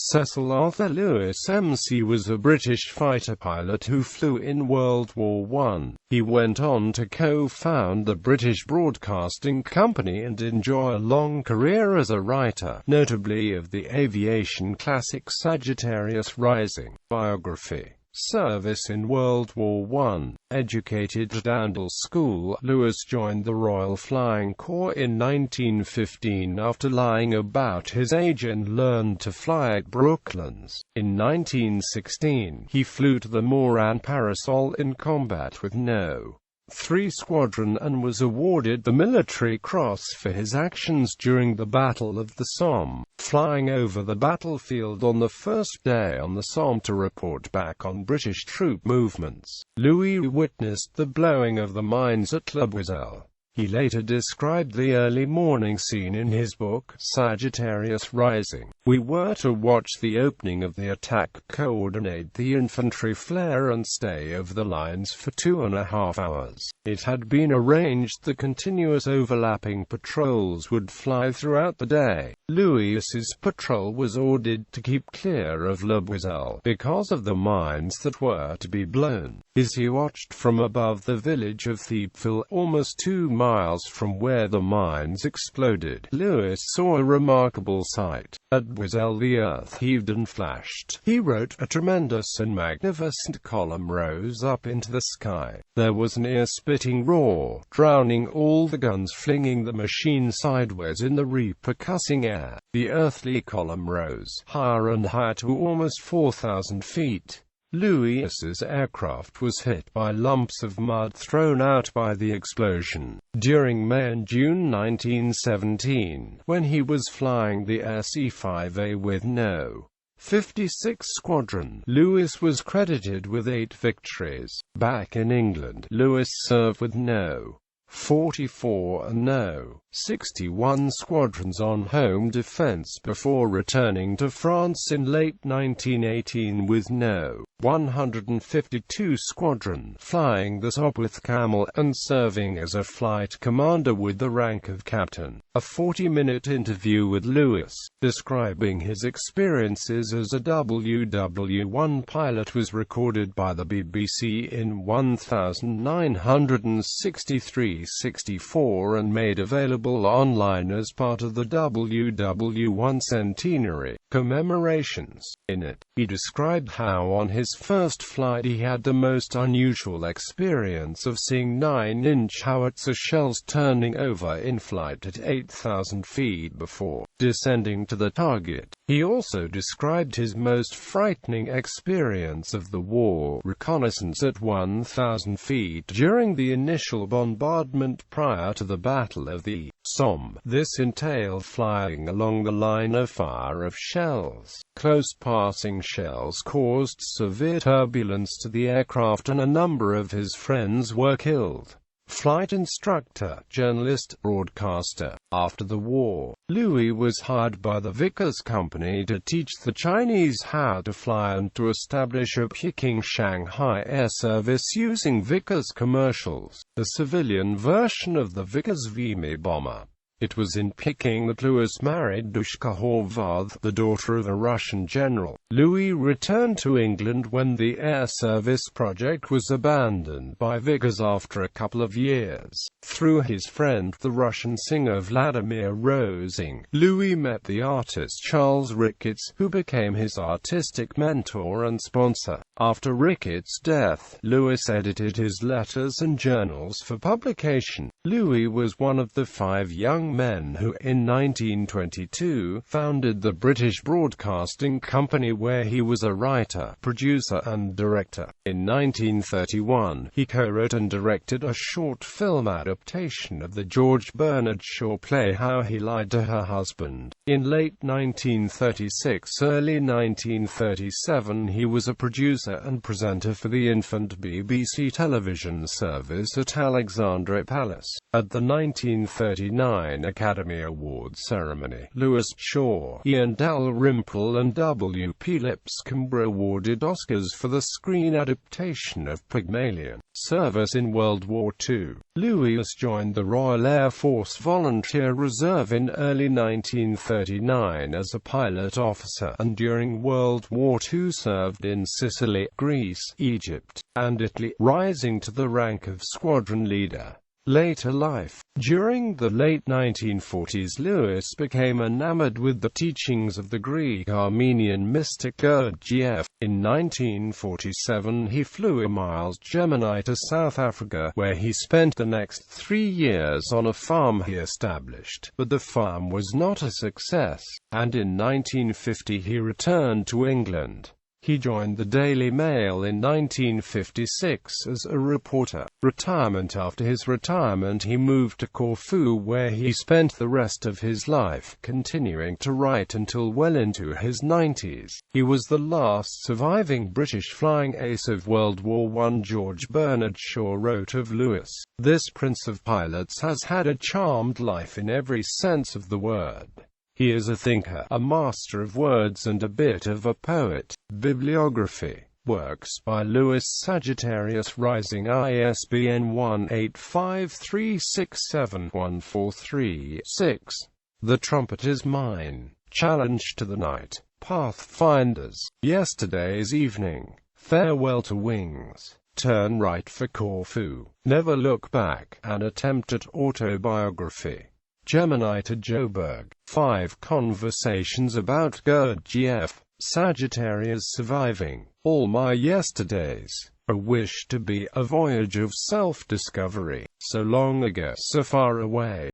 Cecil Arthur Lewis MC was a British fighter pilot who flew in World War I. He went on to co-found the British Broadcasting Company and enjoy a long career as a writer, notably of the aviation classic Sagittarius Rising. Biography. Service in World War I. Educated at Andal School, Lewis joined the Royal Flying Corps in 1915 after lying about his age and learned to fly at Brooklands. In 1916, he flew to the Moran Parasol in combat with No. 3 Squadron and was awarded the Military Cross for his actions during the Battle of the Somme, flying over the battlefield on the first day on the Somme to report back on British troop movements. Louis witnessed the blowing of the mines at Le Boiselle. He later described the early morning scene in his book, Sagittarius Rising. "We were to watch the opening of the attack, coordinate the infantry flare and stay over the lines for 2.5 hours. It had been arranged the continuous overlapping patrols would fly throughout the day. Louis's patrol was ordered to keep clear of Le Boiselle because of the mines that were to be blown. As he watched from above the village of Thiepval, almost 2 miles from where the mines exploded, Lewis saw a remarkable sight. At Boiselle the earth heaved and flashed. He wrote, a tremendous and magnificent column rose up into the sky. There was an ear-splitting roar, drowning all the guns, flinging the machine sideways in the repercussing air. The earthly column rose higher and higher to almost 4,000 feet. Louis's aircraft was hit by lumps of mud thrown out by the explosion. During May and June 1917, when he was flying the SE-5A with No. 56 Squadron, Lewis was credited with 8 victories. Back in England, Lewis served with No. 44 and No. 61 squadrons on home defense before returning to France in late 1918 with No. 152 Squadron, flying the Sopwith Camel, and serving as a flight commander with the rank of captain. A 40-minute interview with Lewis, describing his experiences as a WW-1 pilot, was recorded by the BBC in 1963-64 and made available online as part of the WW-1 centenary commemorations. In it, he described how on his first flight he had the most unusual experience of seeing 9-inch howitzer shells turning over in flight at 8,000 feet before descending to the target. He also described his most frightening experience of the war reconnaissance at 1,000 feet during the initial bombardment prior to the Battle of the Somme. This entailed flying along the line of fire of shells. Close passing shells caused severe turbulence to the aircraft and a number of his friends were killed. Flight instructor, journalist, broadcaster. After the war, Louis was hired by the Vickers Company to teach the Chinese how to fly and to establish a Peking-Shanghai air service using Vickers commercials, the civilian version of the Vickers Vimy bomber. It was in Peking that Lewis married Dushka Horvath, the daughter of a Russian general. Louis returned to England when the air service project was abandoned by Vickers after a couple of years. Through his friend, the Russian singer Vladimir Rosing, Louis met the artist Charles Ricketts, who became his artistic mentor and sponsor. After Ricketts' death, Lewis edited his letters and journals for publication. Louis was one of the 5 young men who, in 1922, founded the British Broadcasting Company, where he was a writer, producer and director. In 1931, he co-wrote and directed a short film adaptation of the George Bernard Shaw play How He Lied to Her Husband. In late 1936, early 1937, he was a producer and presenter for the infant BBC television service at Alexandra Palace. At the 1939 1969 Academy Awards ceremony. Lewis, Shaw, Ian Dalrymple and W.P. Lipscomb were awarded Oscars for the screen adaptation of Pygmalion. Service in World War II. Lewis joined the Royal Air Force Volunteer Reserve in early 1939 as a pilot officer, and during World War II served in Sicily, Greece, Egypt, and Italy, rising to the rank of squadron leader. Later life. During the late 1940s, Lewis became enamored with the teachings of the Greek-Armenian mystic Gurdjieff. In 1947 he flew a Miles Gemini to South Africa, where he spent the next 3 years on a farm he established, but the farm was not a success, and in 1950 he returned to England. He joined the Daily Mail in 1956 as a reporter. Retirement. After his retirement he moved to Corfu, where he spent the rest of his life, continuing to write until well into his 90s. He was the last surviving British flying ace of World War I. George Bernard Shaw wrote of Lewis, "This prince of pilots has had a charmed life in every sense of the word. He is a thinker, a master of words and a bit of a poet." Bibliography. Works by Lewis. Sagittarius Rising. ISBN 1-853671436. The Trumpet Is Mine. Challenge to the Night. Pathfinders. Yesterday's Evening. Farewell to Wings. Turn Right for Corfu. Never Look Back. An Attempt at Autobiography. Gemini to Joburg. 5 Conversations about Gurdjieff. Sagittarius Surviving. All My Yesterdays. A Wish to Be. A Voyage of Self-Discovery. So Long Ago, So Far Away.